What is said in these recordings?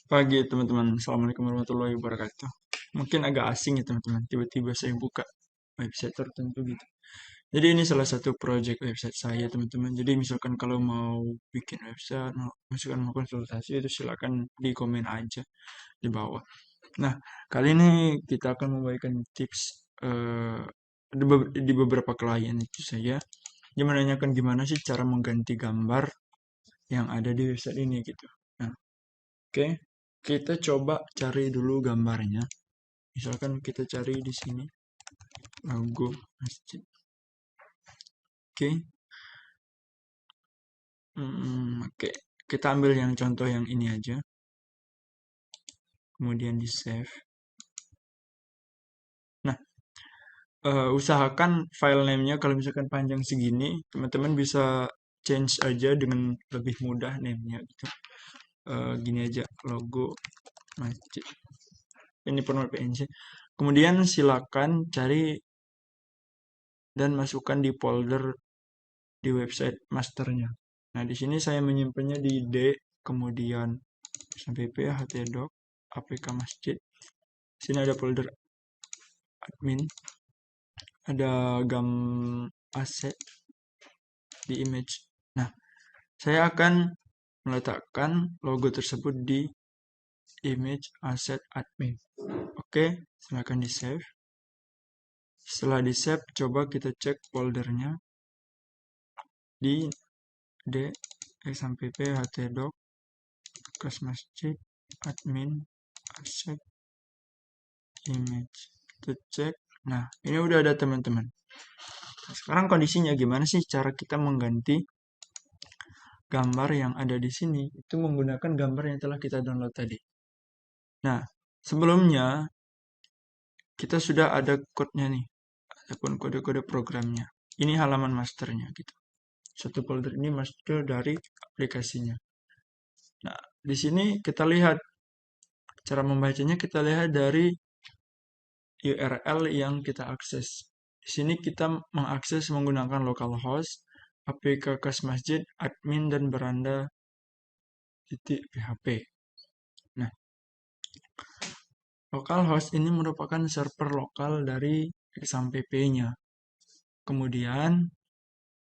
Pagi teman-teman, Assalamualaikum warahmatullahi wabarakatuh. Mungkin agak asing ya teman-teman, tiba-tiba saya buka website tertentu gitu. Jadi ini salah satu project website saya teman-teman. Jadi misalkan kalau mau bikin website, mau konsultasi itu silakan di komen aja di bawah. Nah, kali ini kita akan memberikan tips di beberapa klien itu saya. Dia menanyakan gimana sih cara mengganti gambar yang ada di website ini gitu. Nah, oke, kita coba cari dulu gambarnya. Misalkan kita cari di sini logo masjid. Oke, oke. Kita ambil yang contoh yang ini aja. Kemudian di save. Nah, usahakan file name-nya kalau misalkan panjang segini, teman-teman bisa change aja dengan lebih mudah name-nya gitu. Gini aja, logo masjid. Ini format PNG. Kemudian silakan cari dan masukkan di folder di website masternya. Nah, di sini saya menyimpannya di D, kemudian sampai P, htdoc, apk masjid. Sini ada folder admin, ada gam asset di image. Nah, saya akan meletakkan logo tersebut di image asset admin. Oke, silakan di save. Setelah di save, coba kita cek foldernya di D, sampai P, htdoc, bekas masjid, admin, asset, image. Kita cek. Nah, ini udah ada teman-teman. Sekarang kondisinya gimana sih cara kita mengganti gambar yang ada di sini? Itu menggunakan gambar yang telah kita download tadi. Nah, sebelumnya kita sudah ada code-nya nih, ataupun kode-kode programnya. Ini halaman masternya gitu. Satu folder ini master dari aplikasinya. Nah, di sini kita lihat cara membacanya, kita lihat dari URL yang kita akses. Di sini kita mengakses menggunakan localhost, apk kas masjid, admin, dan beranda .php. Nah, localhost ini merupakan server lokal dari XAMPP-nya. Kemudian,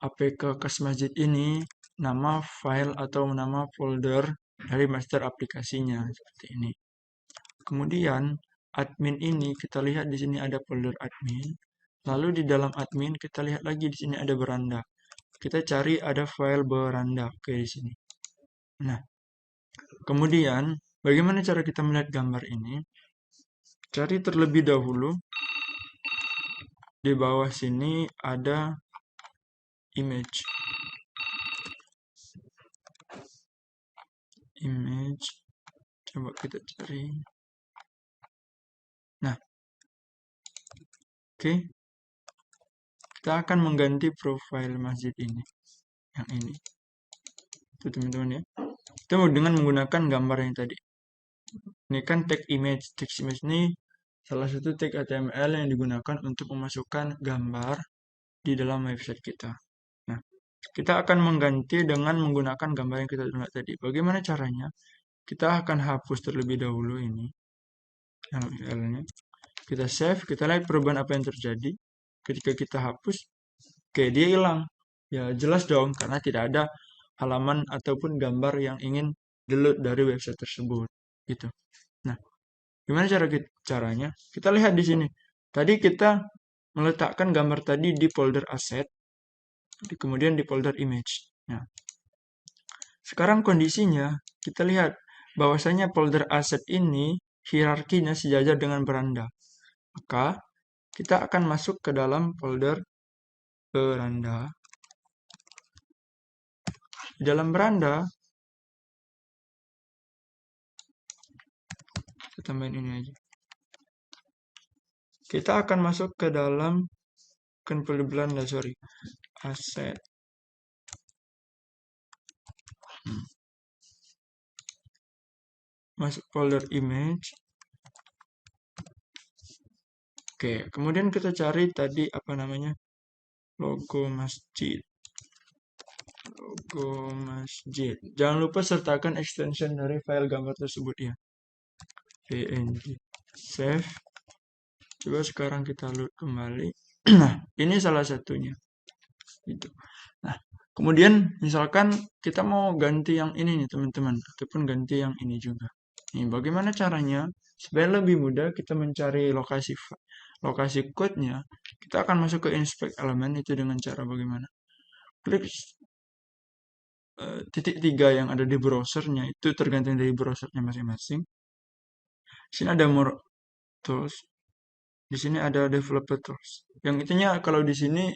apk kas masjid ini nama file atau nama folder dari master aplikasinya seperti ini. Kemudian, admin ini kita lihat di sini ada folder admin. Lalu di dalam admin kita lihat lagi di sini ada beranda. Kita cari ada file beranda ke di sini. Nah, kemudian bagaimana cara kita melihat gambar ini? Cari terlebih dahulu di bawah sini ada image. Image. Coba kita cari. Nah, oke. Kita akan mengganti profile masjid ini. Yang ini. Itu teman-teman ya. Kita dengan menggunakan gambar yang tadi. Ini kan tag image. Tag image ini salah satu tag HTML yang digunakan untuk memasukkan gambar di dalam website kita. Nah, kita akan mengganti dengan menggunakan gambar yang kita download tadi. Bagaimana caranya? Kita akan hapus terlebih dahulu ini. HTML-nya. Kita save, kita lihat perubahan apa yang terjadi. Ketika kita hapus, oke, dia hilang. Ya, jelas dong, karena tidak ada halaman ataupun gambar yang ingin delete dari website tersebut. Gitu. Nah, gimana caranya? Kita lihat di sini. Tadi kita meletakkan gambar tadi di folder asset, kemudian di folder image. Nah, sekarang kondisinya kita lihat bahwasanya folder asset ini hierarkinya sejajar dengan beranda. Maka kita akan masuk ke dalam folder beranda. Di dalam beranda kita tambahin ini aja. Kita akan masuk ke dalam folder beranda, asset. Masuk folder image. Oke, kemudian kita cari tadi apa namanya? Logo masjid. Logo masjid. Jangan lupa sertakan extension dari file gambar tersebut ya. png. Save. Coba sekarang kita load kembali. Nah, ini salah satunya. Gitu. Nah, kemudian misalkan kita mau ganti yang ini nih teman-teman, ataupun ganti yang ini juga. Nih, bagaimana caranya? Supaya lebih mudah kita mencari lokasi code-nya, kita akan masuk ke inspect element itu dengan cara bagaimana? Klik titik 3 yang ada di browsernya, itu tergantung dari browsernya masing-masing. Di sini ada more tools, di sini ada developer tools. Yang intinya kalau di sini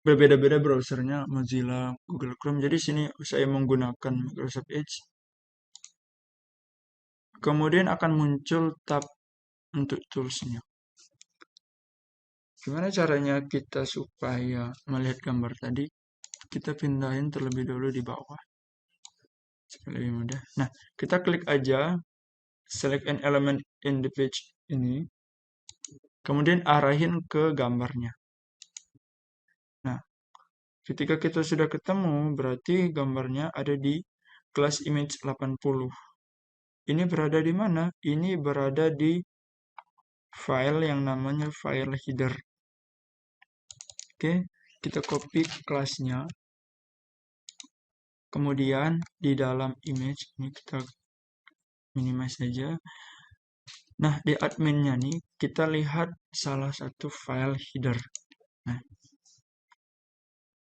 berbeda-beda browsernya, Mozilla, Google Chrome. Jadi sini saya menggunakan Microsoft Edge. Kemudian akan muncul tab untuk toolsnya. Gimana caranya kita supaya melihat gambar tadi? Kita pindahin terlebih dahulu di bawah. Supaya lebih mudah. Nah, kita klik aja select an element in the page ini. Kemudian arahin ke gambarnya. Nah, ketika kita sudah ketemu, berarti gambarnya ada di kelas image 80. Ini berada di mana? Ini berada di file yang namanya file header. Oke, kita copy kelasnya. Kemudian di dalam image ini kita minimize saja. Nah, di adminnya nih kita lihat salah satu file header. Nah,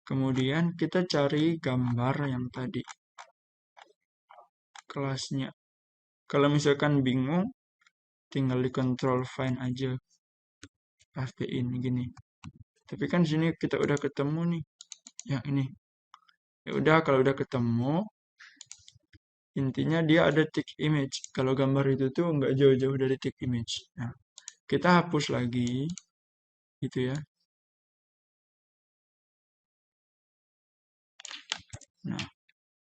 kemudian kita cari gambar yang tadi kelasnya. Kalau misalkan bingung, tinggal di control find aja fp ini gini. Tapi kan sini kita udah ketemu nih, yang ini. Ya udah, kalau udah ketemu, intinya dia ada tick image. Kalau gambar itu tuh nggak jauh-jauh dari tick image. Nah, kita hapus lagi, gitu ya. Nah,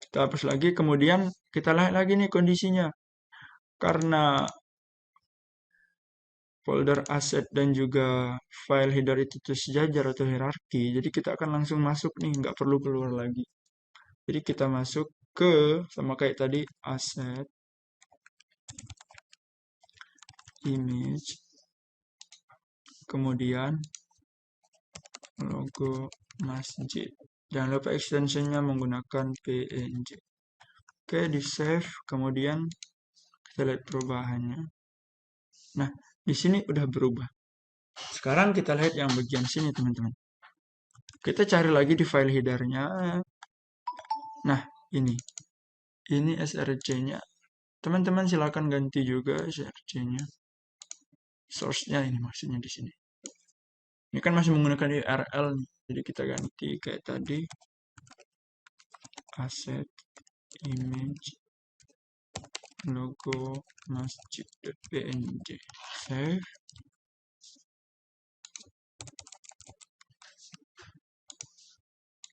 kita hapus lagi, kemudian kita lihat lagi nih kondisinya. Karena folder aset dan juga file header itu sejajar atau hierarki, jadi kita akan langsung masuk nih, nggak perlu keluar lagi. Jadi kita masuk ke, sama kayak tadi, aset, image, kemudian logo masjid. Jangan lupa extensionnya menggunakan PNG. Oke, di save, kemudian kita lihat perubahannya. Nah, di sini udah berubah. Sekarang kita lihat yang bagian sini, teman-teman. Kita cari lagi di file headernya. Nah, ini src-nya. Teman-teman silakan ganti juga src-nya. Source-nya ini maksudnya di sini. Ini kan masih menggunakan URL nih. Jadi kita ganti kayak tadi. Asset, image, logo, masjid.png. Save.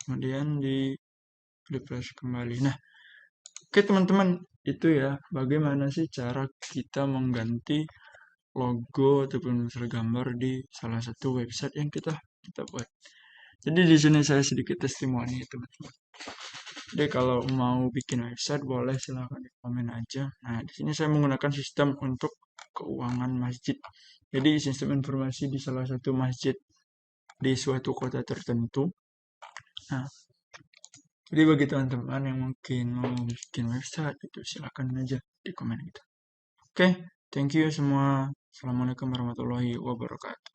Kemudian di refresh kembali. Nah, oke teman-teman, itu ya bagaimana sih cara kita mengganti logo ataupun unsur gambar di salah satu website yang kita buat. Jadi di sini saya sedikit testimoni teman-teman. Jadi kalau mau bikin website boleh silahkan di komen aja. Nah, di sini saya menggunakan sistem untuk keuangan masjid. Jadi sistem informasi di salah satu masjid di suatu kota tertentu. Nah, jadi bagi teman-teman yang mungkin mau bikin website itu silahkan aja di komen gitu. Oke, thank you semua. Assalamualaikum warahmatullahi wabarakatuh.